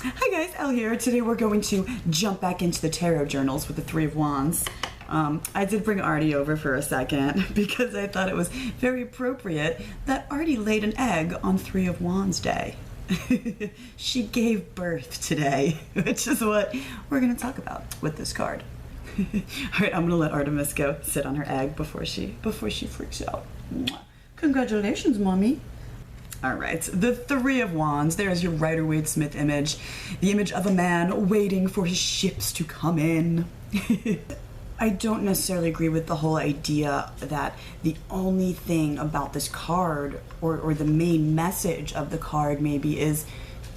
Hi guys, Elle here. Today we're going to jump back into the tarot journals with the Three of Wands. I did bring Artie over for a second because I thought it was very appropriate that Artie laid an egg on Three of Wands Day. She gave birth today, which is what we're going to talk about with this card. All right, I'm going to let Artemis go sit on her egg before she freaks out. Congratulations, Mommy. All right, the Three of Wands. There's your Rider-Waite Smith image, the image of a man waiting for his ships to come in. I don't necessarily agree with the whole idea that the only thing about this card, or the main message of the card maybe, is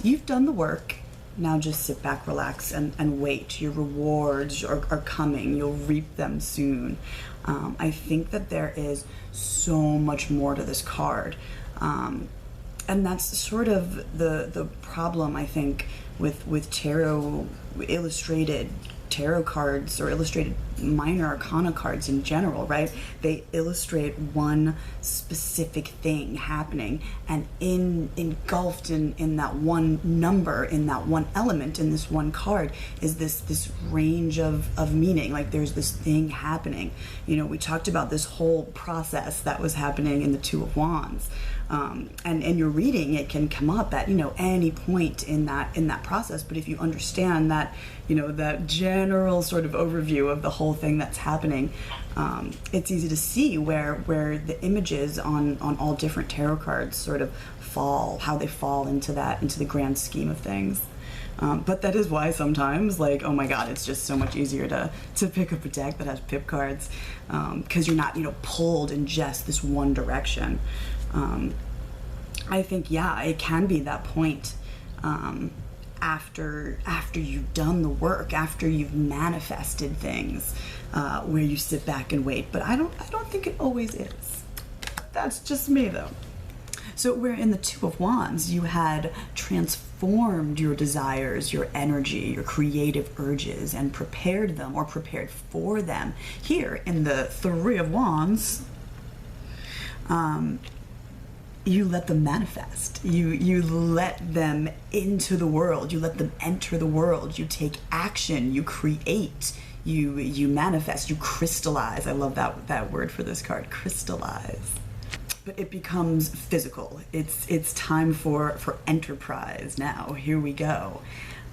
you've done the work, now just sit back, relax, and wait. Your rewards are coming. You'll reap them soon. I think that there is so much more to this card. And that's sort of the problem, I think, with tarot, illustrated tarot cards, or illustrated minor arcana cards in general, right? They illustrate one specific thing happening, and engulfed in that one number, in that one element, in this one card, is this range of meaning. Like, there's this thing happening. You know, we talked about this whole process that was happening in the Two of Wands. And in your reading, it can come up at, any point in that process. But if you understand that, that general sort of overview of the whole thing that's happening, it's easy to see where the images on all different tarot cards sort of fall, how they fall into the grand scheme of things. But that is why sometimes, like, oh my god, it's just so much easier to pick up a deck that has pip cards, because you're not, pulled in just this one direction. I think, yeah, it can be that point after you've done the work, after you've manifested things, where you sit back and wait. But I don't think it always is. That's just me, though. So where in the Two of Wands you had transformed your desires, your energy, your creative urges, and prepared them, or prepared for them, here in the Three of Wands, you let them manifest. You let them into the world. You let them enter the world. You take action. You create. You manifest. You crystallize. I love that word for this card, crystallize. But it becomes physical. It's time for enterprise now. Here we go.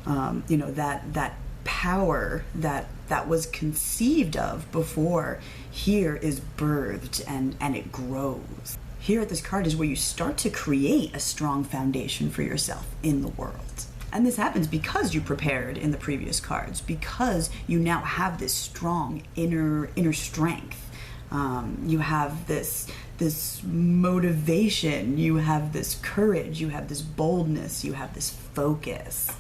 That power that was conceived of before, here is birthed and it grows. Here at this card is where you start to create a strong foundation for yourself in the world. And this happens because you prepared in the previous cards, because you now have this strong inner strength. You have this motivation, you have this courage, you have this boldness, you have this focus.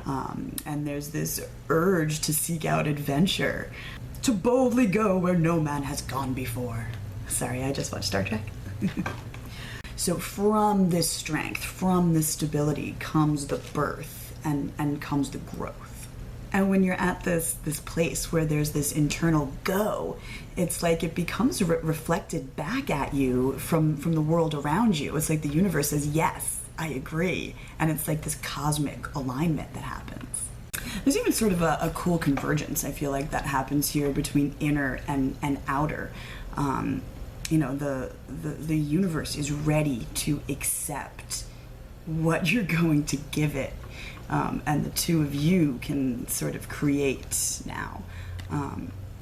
And there's this urge to seek out adventure, to boldly go where no man has gone before. Sorry, I just watched Star Trek. So from this strength, from this stability, comes the birth and comes the growth. And when you're at this place where there's this internal go, it's like it becomes reflected back at you from the world around you. It's like the universe says, yes, I agree. And it's like this cosmic alignment that happens. There's even sort of a cool convergence, I feel like, that happens here between inner and outer. The universe is ready to accept what you're going to give it, and the two of you can sort of create now.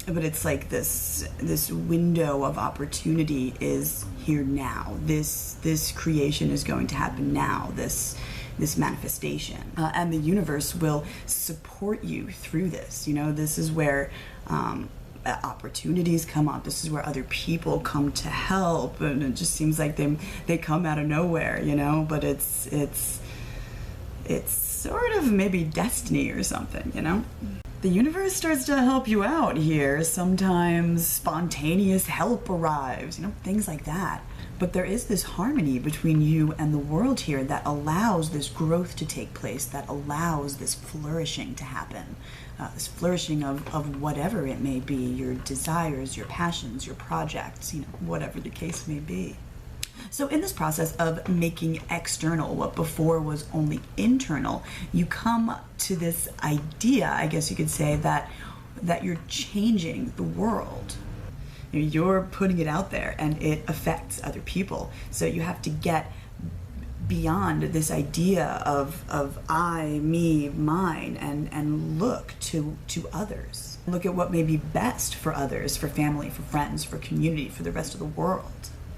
But it's like this window of opportunity is here now. This creation is going to happen now. This manifestation, and the universe will support you through this. This is where opportunities come up. This is where other people come to help, and it just seems like they come out of nowhere, but it's sort of maybe destiny or something, The universe starts to help you out here. Sometimes spontaneous help arrives, things like that. But there is this harmony between you and the world here that allows this growth to take place, that allows this flourishing to happen. This flourishing of whatever it may be, your desires, your passions, your projects, whatever the case may be. So in this process of making external what before was only internal, you come to this idea, I guess you could say, that you're changing the world. You're putting it out there and it affects other people. So you have to get beyond this idea of I, me, mine, and look to others. Look at what may be best for others, for family, for friends, for community, for the rest of the world.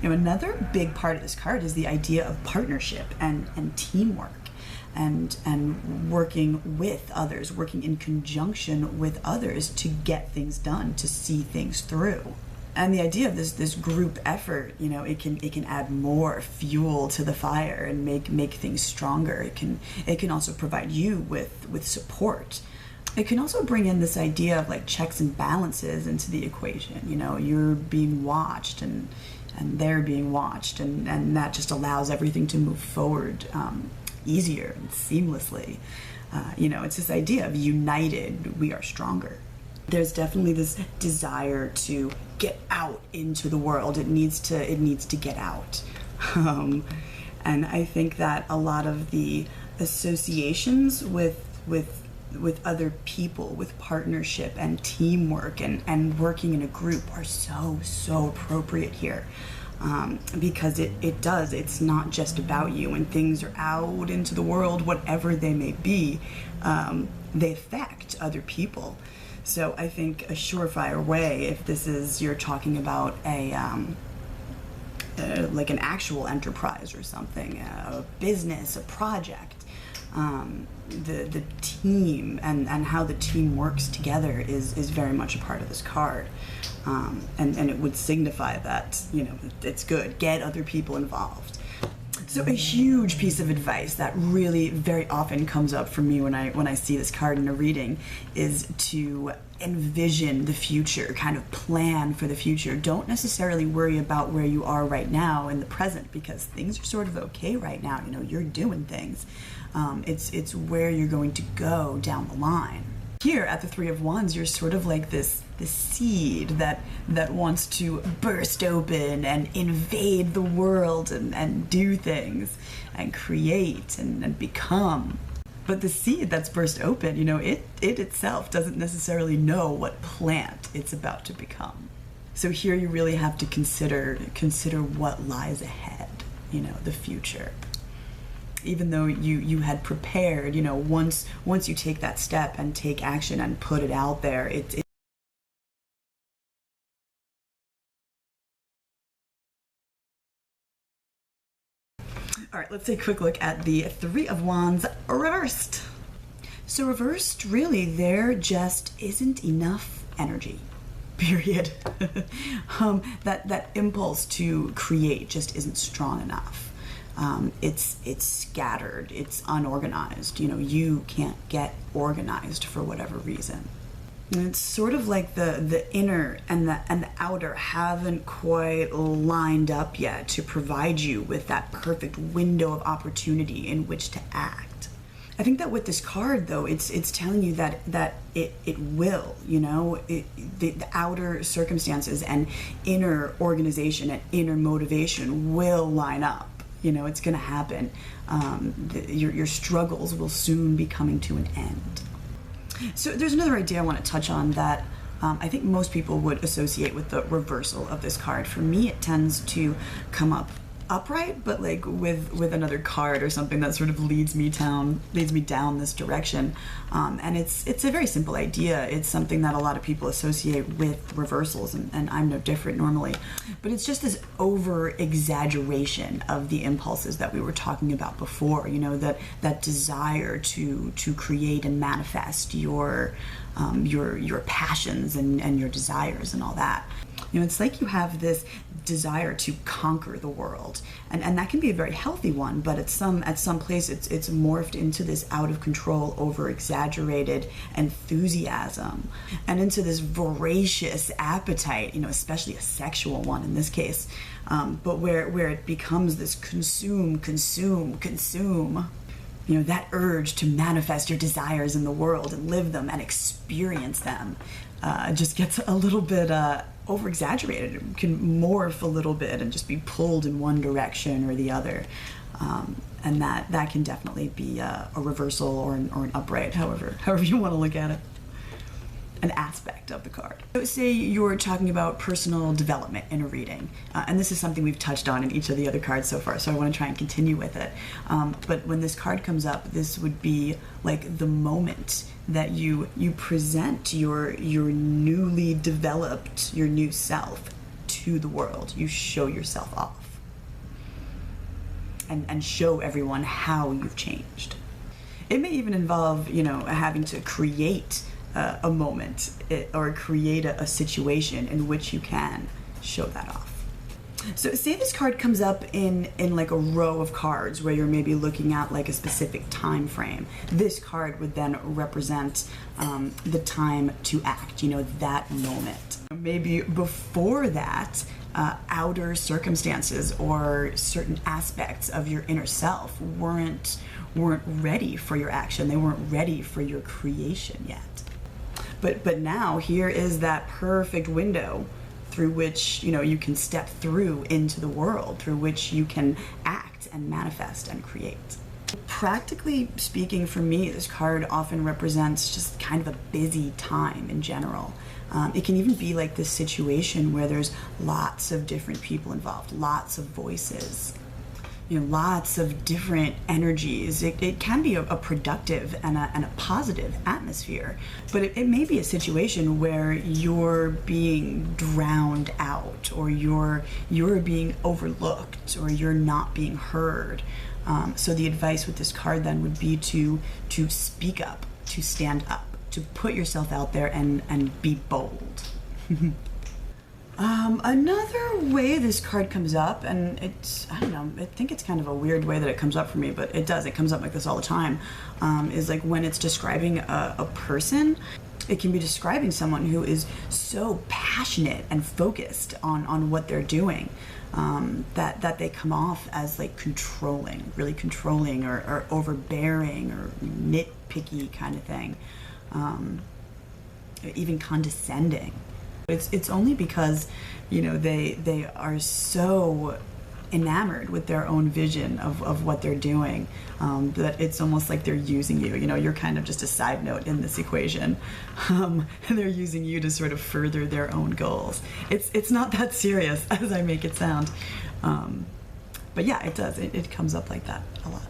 Another big part of this card is the idea of partnership and teamwork and working with others, working in conjunction with others to get things done, to see things through. And the idea of this group effort, it can add more fuel to the fire and make things stronger. It can also provide you with support. It can also bring in this idea of like checks and balances into the equation. You're being watched and they're being watched, and that just allows everything to move forward easier and seamlessly. It's this idea of united, we are stronger. There's definitely this desire to get out into the world. It needs to get out. And I think that a lot of the associations with other people, with partnership and teamwork and working in a group are so appropriate here. Because it's not just about you. When things are out into the world, whatever they may be, they affect other people. So I think a surefire way, if you're talking about like an actual enterprise or something, a business, a project, the team and how the team works together is very much a part of this card. And it would signify that, it's good. Get other people involved. So a huge piece of advice that really very often comes up for me when I see this card in a reading is to envision the future, kind of plan for the future. Don't necessarily worry about where you are right now in the present, because things are sort of okay right now. You're doing things. It's where you're going to go down the line. Here at the Three of Wands, you're sort of like this seed that wants to burst open and invade the world and do things and create and become. But the seed that's burst open, it itself doesn't necessarily know what plant it's about to become. So here you really have to consider what lies ahead, the future. Even though you had prepared, once you take that step and take action and put it out there, All right, let's take a quick look at the Three of Wands reversed. So reversed, really, there just isn't enough energy. Period. That impulse to create just isn't strong enough. It's scattered. It's unorganized. You can't get organized for whatever reason. And it's sort of like the inner and the outer haven't quite lined up yet to provide you with that perfect window of opportunity in which to act. I think that with this card, though, it's telling you that it will, the outer circumstances and inner organization and inner motivation will line up. It's going to happen. Your struggles will soon be coming to an end. So there's another idea I want to touch on that I think most people would associate with the reversal of this card. For me, it tends to come up upright, but like with another card or something that sort of leads me down this direction. And it's a very simple idea. It's something that a lot of people associate with reversals, and I'm no different normally. But it's just this over exaggeration of the impulses that we were talking about before. That desire to create and manifest your passions and your desires and all that. It's like you have this desire to conquer the world, and that can be a very healthy one, but at some place it's morphed into this out of control, over exaggerated enthusiasm and into this voracious appetite, especially a sexual one in this case, but where it becomes this consume. You know, that urge to manifest your desires in the world and live them and experience them just gets a little bit over-exaggerated. It can morph a little bit and just be pulled in one direction or the other. And that can definitely be a reversal or an upright, however you want to look at it. An aspect of the card. So say you're talking about personal development in a reading, and this is something we've touched on in each of the other cards so far, so I want to try and continue with it. But when this card comes up, this would be like the moment that you present your newly developed, your new self to the world. You show yourself off and show everyone how you've changed. It may even involve, you know, having to create a moment or create a situation in which you can show that off. So say this card comes up in like a row of cards where you're maybe looking at like a specific time frame. This card would then represent the time to act, you know, that moment. Maybe before that, outer circumstances or certain aspects of your inner self weren't ready for your action. They weren't ready for your creation yet. But now here is that perfect window through which, you know, you can step through into the world, through which you can act and manifest and create. Practically speaking, for me, this card often represents just kind of a busy time in general. It can even be like this situation where there's lots of different people involved, lots of voices, you know, lots of different energies. It can be a productive and a positive atmosphere, but it may be a situation where you're being drowned out, or you're being overlooked, or you're not being heard. So the advice with this card then would be to speak up, to stand up, to put yourself out there and be bold. Another way this card comes up, and it's, I don't know, I think it's kind of a weird way that it comes up for me, but it comes up like this all the time, is like when it's describing a person. It can be describing someone who is so passionate and focused on what they're doing, that they come off as like controlling, really controlling, or overbearing, or nitpicky kind of thing, even condescending. It's only because, you know, they are so enamored with their own vision of what they're doing, that it's almost like they're using you. You know, you're kind of just a side note in this equation, and they're using you to sort of further their own goals. It's not that serious as I make it sound, but yeah, it does. It comes up like that a lot.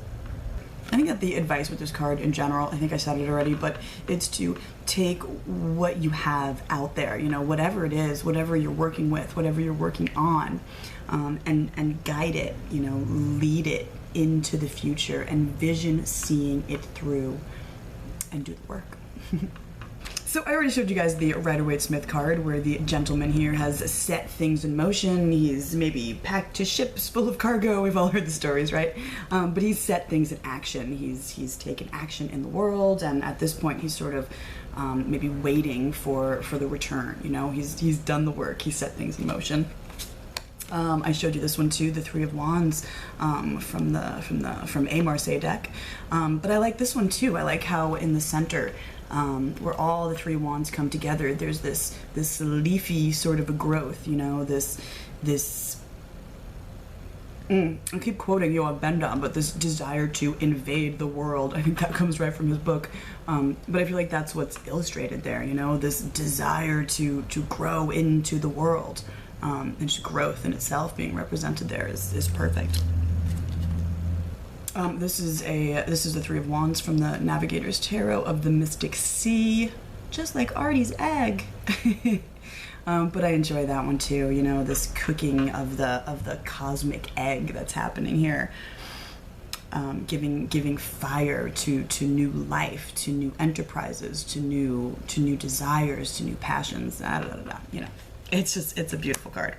I think that the advice with this card in general, I think I said it already, but it's to take what you have out there, you know, whatever it is, whatever you're working with, whatever you're working on, and guide it, you know, lead it into the future, and vision seeing it through and do the work. So I already showed you guys the Rider-Waite-Smith card, where the gentleman here has set things in motion. He's maybe packed his ships full of cargo. We've all heard the stories, right? But he's set things in action. He's taken action in the world, and at this point, he's sort of maybe waiting for the return. You know, he's done the work. He's set things in motion. I showed you this one too, the Three of Wands, from a Marseille deck. But I like this one too. I like how in the center, where all the three wands come together, there's this leafy sort of a growth, you know, this I keep quoting Yoav Ben-Dam, but this desire to invade the world. I think that comes right from his book, but I feel like that's what's illustrated there, you know, this desire to grow into the world, and just growth in itself being represented there is perfect. This is the Three of Wands from the Navigator's Tarot of the Mystic Sea, just like Artie's egg. But I enjoy that one too. You know, this cooking of the cosmic egg that's happening here, giving fire to new life, to new enterprises, to new desires, to new passions. You know, it's a beautiful card.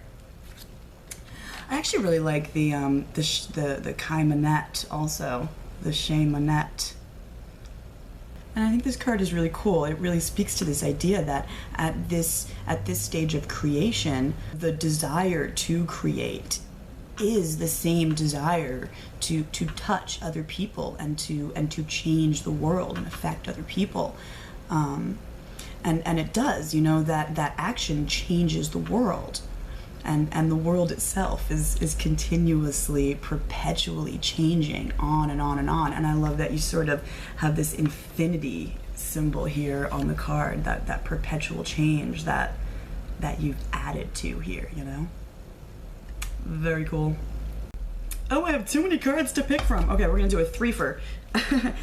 I actually really like the Cheimonette also, the Cheimonette. And I think this card is really cool. It really speaks to this idea that at this stage of creation, the desire to create is the same desire to touch other people and to change the world and affect other people. And it does, you know, that action changes the world. And the world itself is continuously, perpetually changing on and on and on. And I love that you sort of have this infinity symbol here on the card, that perpetual change that you've added to here, you know? Very cool. Oh, I have too many cards to pick from. Okay, we're gonna do a threefer.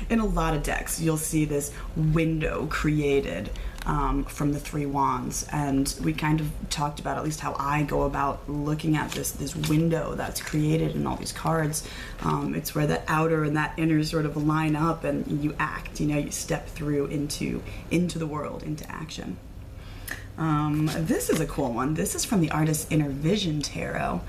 In a lot of decks, you'll see this window created from the Three Wands, and we kind of talked about at least how I go about looking at this window that's created in all these cards. It's where that outer and that inner sort of line up, and you act. You know, you step through into the world, into action. This is a cool one. This is from the artist's Inner Vision Tarot.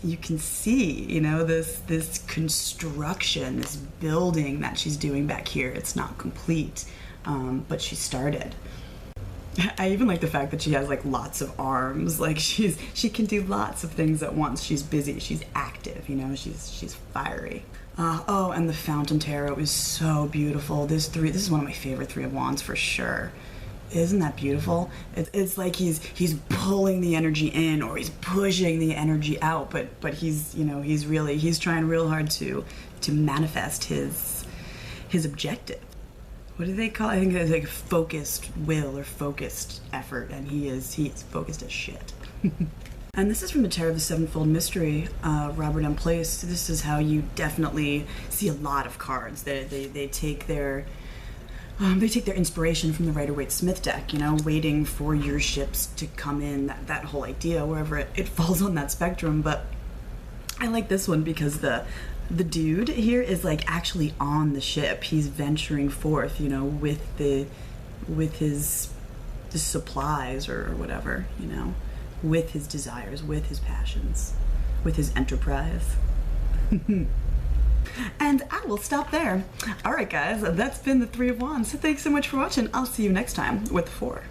You can see, you know, this construction, this building that she's doing back here. It's not complete, but she started. I even like the fact that she has like lots of arms. Like she can do lots of things at once. She's busy. She's active. You know, she's fiery. Oh, and the Fountain Tarot is so beautiful. This is one of my favorite Three of Wands for sure. Isn't that beautiful? It's like he's pulling the energy in, or he's pushing the energy out, but he's, you know, he's trying real hard to manifest his objective. What do they call it? I think it's like focused will or focused effort, and he is focused as shit. And this is from the Tarot of the Sevenfold Mystery, Robert M. Place. This is how you definitely see a lot of cards. They take their inspiration from the Rider-Waite-Smith deck, you know, waiting for your ships to come in, that whole idea, wherever it falls on that spectrum. But I like this one because the dude here is like actually on the ship. He's venturing forth, you know, with his supplies or whatever, you know, with his desires, with his passions, with his enterprise. And I will stop there. All right, guys, that's been the Three of Wands. So thanks so much for watching. I'll see you next time with 4.